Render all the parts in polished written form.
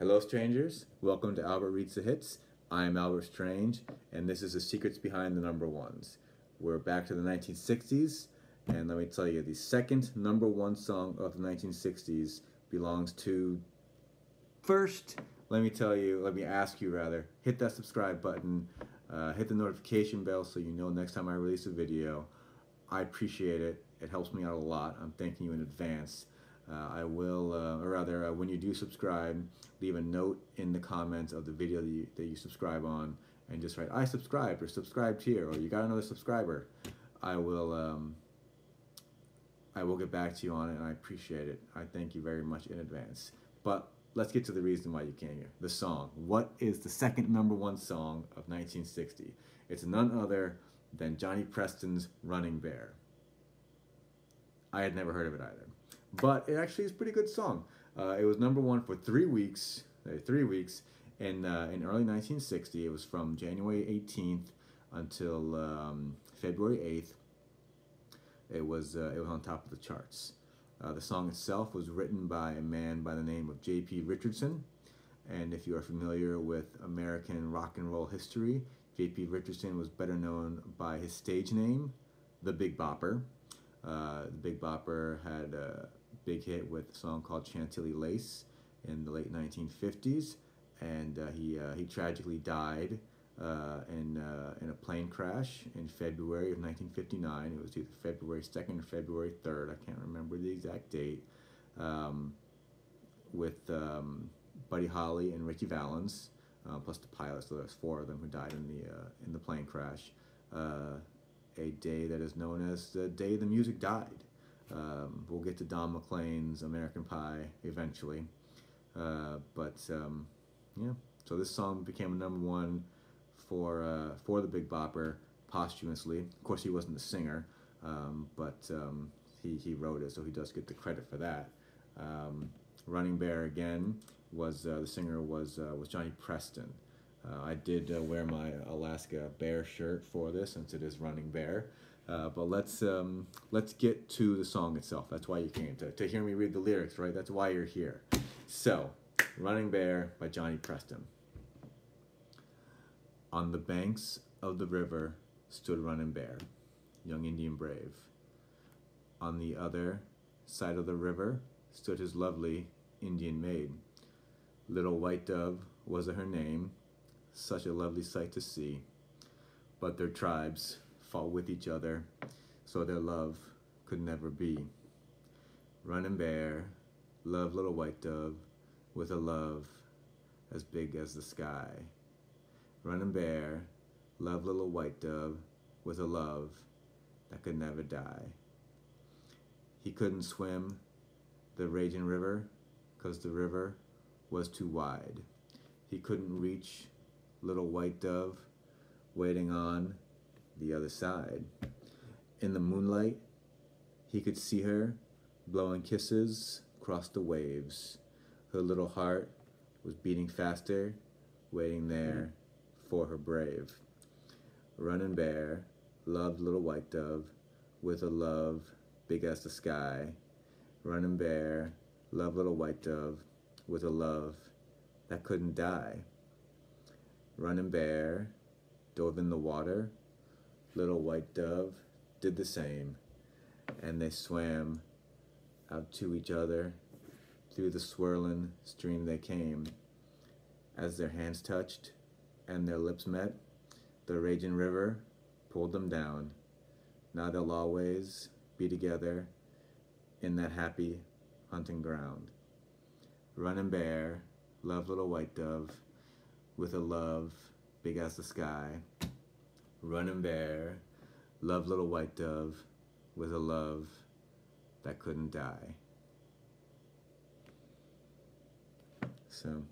Hello, strangers. Welcome to Albert Reads the Hits. I'm Albert Strange, and this is the secrets behind the number ones. We're back to the 1960s, and let me tell you, the second number one song of the 1960s belongs to... First, let me ask you rather, hit that subscribe button, hit the notification bell so you know next time I release a video. I appreciate it. It helps me out a lot. I'm thanking you in advance. I will, or rather, when you do subscribe, leave a note in the comments of the video that you subscribe on, and just write, I subscribed, or subscribed here, or you got another subscriber. I will get back to you on it, and I appreciate it. I thank you very much in advance. But let's get to the reason why you came here. The song. What is the second number one song of 1960? It's none other than Johnny Preston's Running Bear. I had never heard of it either. But it actually is a pretty good song. It was number one for 3 weeks. 3 weeks in early 1960. It was from January 18th until February 8th. It was on top of the charts. The song itself was written by a man by the name of JP Richardson. And if you are familiar with American rock and roll history, JP Richardson was better known by his stage name, the Big Bopper. The Big Bopper had a big hit with a song called Chantilly Lace in the late 1950s, and he tragically died in a plane crash in February of 1959. It was either February 2nd or February 3rd. I can't remember the exact date. With Buddy Holly and Ricky Valens, plus the pilot, so there's 4 of them who died in the plane crash. A day that is known as the day the music died. We'll get to Don McLean's American Pie eventually. Yeah, so this song became a number one for the Big Bopper posthumously. Of course, he wasn't the singer, but he wrote it, so he does get the credit for that. Running Bear again was the singer was Johnny Preston. I did wear my Alaska Bear shirt for this, since it is Running Bear. But let's get to the song itself. That's why you came, to hear me read the lyrics, right? That's why you're here. So, Running Bear by Johnny Preston. On the banks of the river stood Runnin' Bear, young Indian brave. On the other side of the river stood his lovely Indian maid. Little White Dove was her name, such a lovely sight to see. But their tribes fought with each other, so their love could never be. Runnin' Bear loved Little White Dove with a love as big as the sky. Runnin' Bear loved Little White Dove with a love that could never die. He couldn't swim the raging river, 'cause the river was too wide. He couldn't reach Little White Dove waiting on the other side. In the moonlight, he could see her blowing kisses across the waves. Her little heart was beating faster, waiting there for her brave. Runnin' Bear loved Little White Dove with a love big as the sky. Runnin' Bear loved Little White Dove with a love that couldn't die. Runnin' Bear dove in the water. Little White Dove did the same, and they swam out to each other. Through the swirling stream they came. As their hands touched and their lips met, the raging river pulled them down. Now they'll always be together in that happy hunting ground. Runnin' Bear loved Little White Dove with a love big as the sky. Runnin' Bear loved Little White Dove with a love that couldn't die. So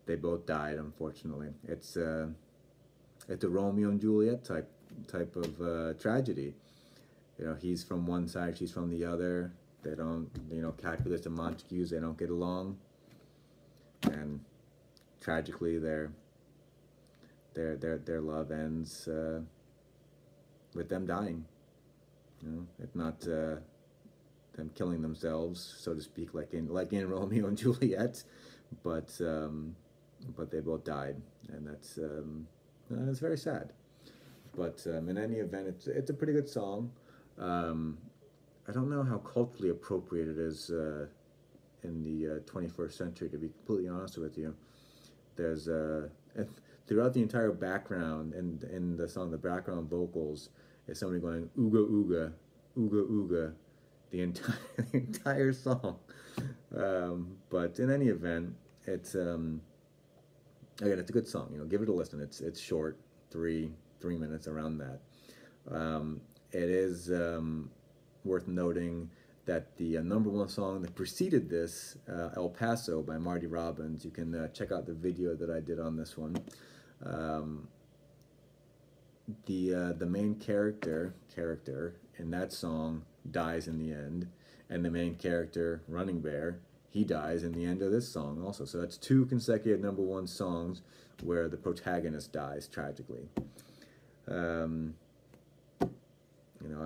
they both died, unfortunately. It's a Romeo and Juliet type of tragedy. You know, he's from one side, she's from the other. They don't, Capulet and Montagues, they don't get along, and tragically their love ends with them dying. If not them killing themselves, so to speak, like in Romeo and Juliet, but they both died, and that's very sad. But in any event, it's a pretty good song. I don't know how culturally appropriate it is in the 21st century, to be completely honest with you. There's throughout the entire background in the song, the background vocals is somebody going ooga ooga, ooga ooga, the entire song. But in any event, it's again, it's a good song. You know, give it a listen. It's short, three minutes, around that. It is worth noting that the #1 song that preceded this, El Paso by Marty Robbins, you can check out the video that I did on this one. The main character in that song dies in the end, and the main character, Running Bear, he dies in the end of this song also. So that's 2 consecutive #1 songs where the protagonist dies tragically. You know,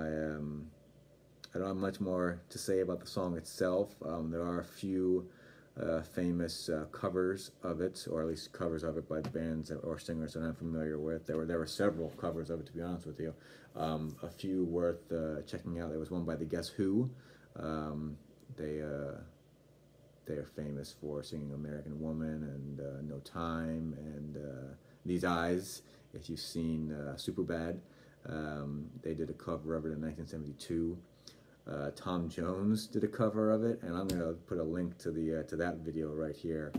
I don't have much more to say about the song itself. There are a few famous covers of it, or at least covers of it by bands or singers that I'm familiar with. There were several covers of it, to be honest with you. A few worth checking out. There was one by the Guess Who. They are famous for singing American Woman and No Time and These Eyes. If you've seen Superbad, they did a cover of it in 1972. Tom Jones did a cover of it, and I'm going to put a link to that video right here.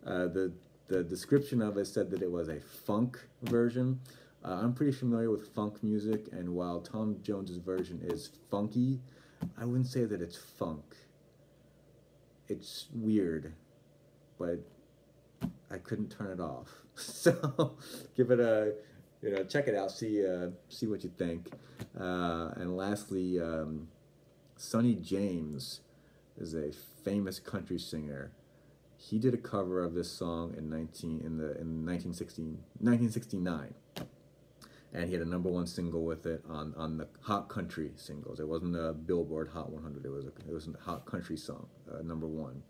The description of it said that it was a funk version. I'm pretty familiar with funk music, and while Tom Jones's version is funky, I wouldn't say that it's funk. It's weird, but I couldn't turn it off. So give it a, check it out, see what you think. And lastly, Sonny James is a famous country singer. He did a cover of this song in 1969. And he had a #1 single with it on the Hot Country singles. It wasn't a Billboard Hot 100. It was a Hot Country song, #1.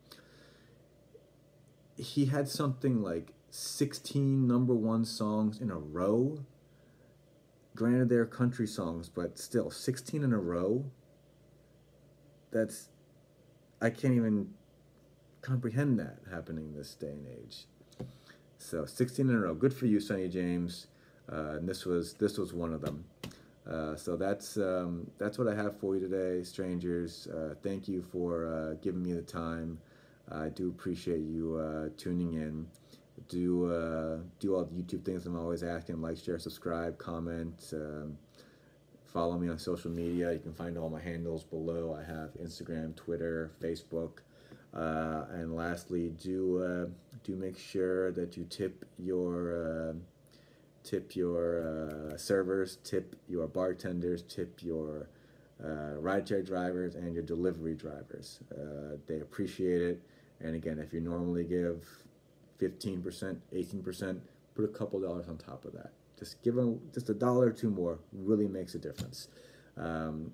He had something like 16 #1 songs in a row. Granted, they're country songs, but still, 16 in a row. I can't even comprehend that happening this day and age. So 16 in a row. Good for you, Sonny James. And this was one of them. So that's what I have for you today, strangers. Thank you for giving me the time. I do appreciate you tuning in. Do all the YouTube things I'm always asking: like, share, subscribe, comment. Follow me on social media. You can find all my handles below. I have Instagram, Twitter, Facebook. And lastly, do make sure that you tip your servers, tip your bartenders, tip your rideshare drivers, and your delivery drivers. They appreciate it. And again, if you normally give 15%, 18%, put a couple dollars on top of that. Just give them just $1 or $2 more. Really makes a difference. And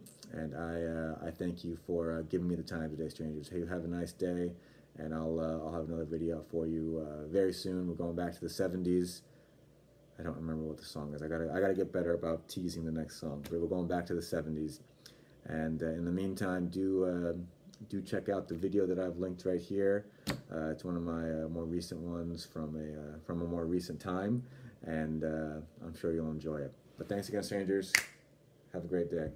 I thank you for giving me the time today, strangers. Hey, have a nice day, and I'll have another video out for you very soon. We're going back to the 70s. I don't remember what the song is. I gotta get better about teasing the next song. But we're going back to the 70s. And in the meantime, do check out the video that I've linked right here. It's one of my more recent ones from a more recent time, and I'm sure you'll enjoy it. But thanks again, strangers. Have a great day.